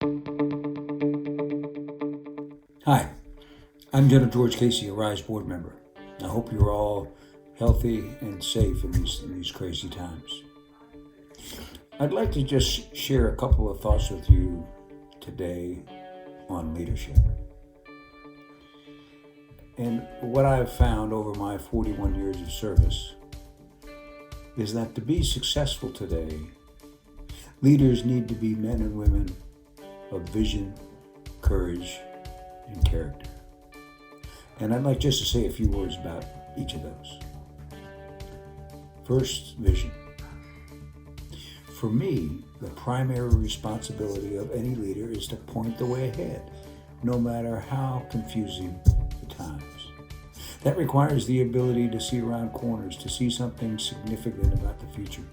Hi, I'm General George Casey, a RISE board member. I hope you're all healthy and safe in these crazy times. I'd like to just share a couple of thoughts with you today on leadership. And what I've found over my 41 years of service is that to be successful today, leaders need to be men and women of vision, courage, and character. And I'd like just to say a few words about each of those. First, vision. For me, the primary responsibility of any leader is to point the way ahead, no matter how confusing the times. That requires the ability to see around corners, to see something significant about the future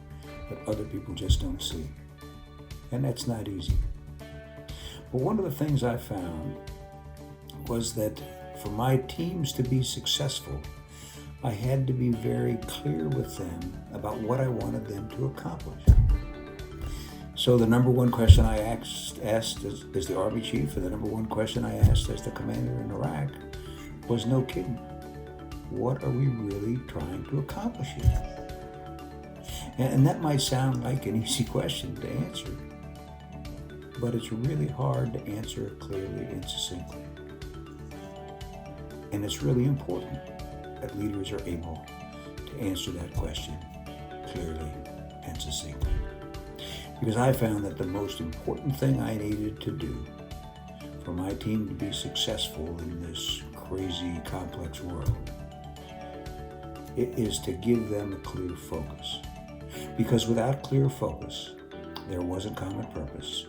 that other people just don't see. And that's not easy. But one of the things I found was that for my teams to be successful, I had to be very clear with them about what I wanted them to accomplish. So the number one question I asked as the Army chief, and the number one question I asked as the commander in Iraq was, no kidding, what are we really trying to accomplish here? And that might sound like an easy question to answer, but it's really hard to answer clearly and succinctly. And it's really important that leaders are able to answer that question clearly and succinctly. Because I found that the most important thing I needed to do for my team to be successful in this crazy, complex world, it is to give them a clear focus. Because without clear focus, there wasn't common purpose.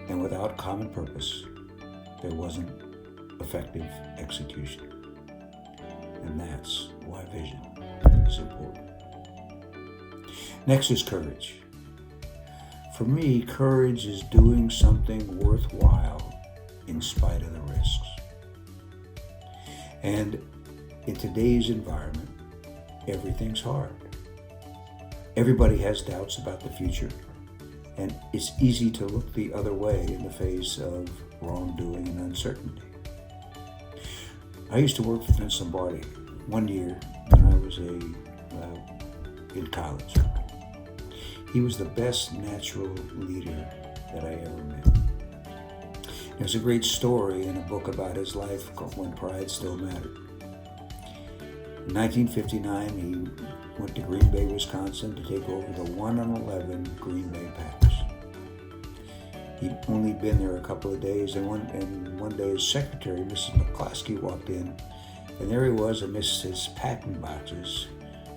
And without common purpose, there wasn't effective execution. And that's why vision is important. Next is courage. For me, courage is doing something worthwhile in spite of the risks. And in today's environment, everything's hard. Everybody has doubts about the future, and it's easy to look the other way in the face of wrongdoing and uncertainty. I used to work for Vince Lombardi one year when I was in college. He was the best natural leader that I ever met. There's a great story in a book about his life called When Pride Still Mattered. In 1959, he went to Green Bay, Wisconsin to take over the 1-11 Green Bay Packers. He'd only been there a couple of days, and one day his secretary, Mrs. McCloskey, walked in, and there he was amidst his packing boxes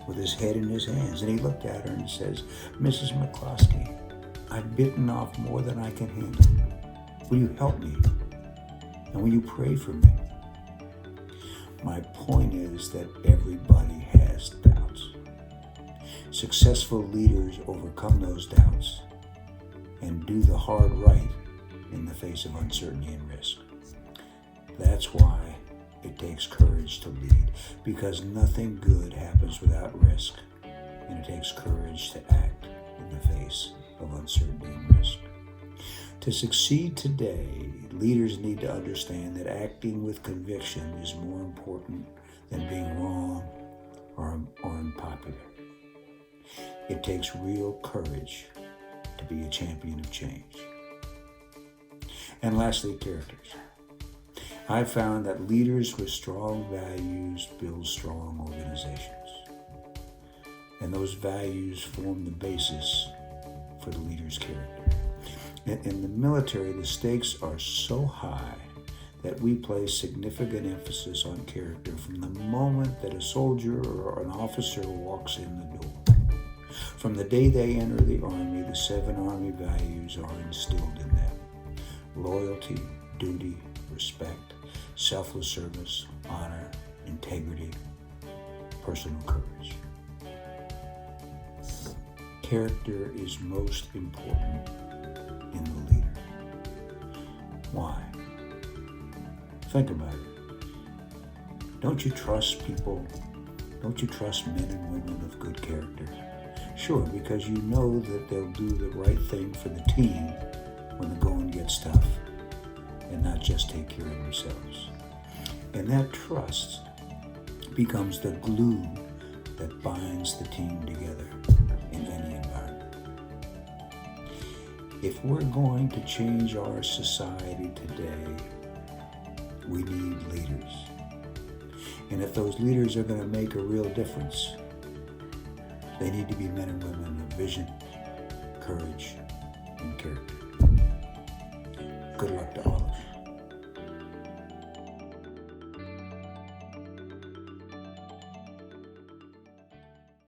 with his head in his hands. And he looked at her and says, "Mrs. McCloskey, I've bitten off more than I can handle. Will you help me? And will you pray for me?" My point is that everybody has doubts. Successful leaders overcome those doubts and do the hard right in the face of uncertainty and risk. That's why it takes courage to lead, because nothing good happens without risk, and it takes courage to act in the face of uncertainty and risk. To succeed today, leaders need to understand that acting with conviction is more important than being wrong or unpopular. It takes real courage to be a champion of change. And lastly, characters. I found that leaders with strong values build strong organizations. And those values form the basis for the leader's character. In the military, the stakes are so high that we place significant emphasis on character from the moment that a soldier or an officer walks in the door. From the day they enter the Army, the 7 Army values are instilled in them: loyalty, duty, respect, selfless service, honor, integrity, personal courage. Character is most important in the leader. Why? Think about it. Don't you trust people? Don't you trust men and women of good character? Sure, because you know that they'll do the right thing for the team when the going gets tough. and not just take care of themselves. And that trust becomes the glue that binds the team together in any environment. If we're going to change our society today, we need leaders. And if those leaders are going to make a real difference, they need to be men and women of vision, courage, and character.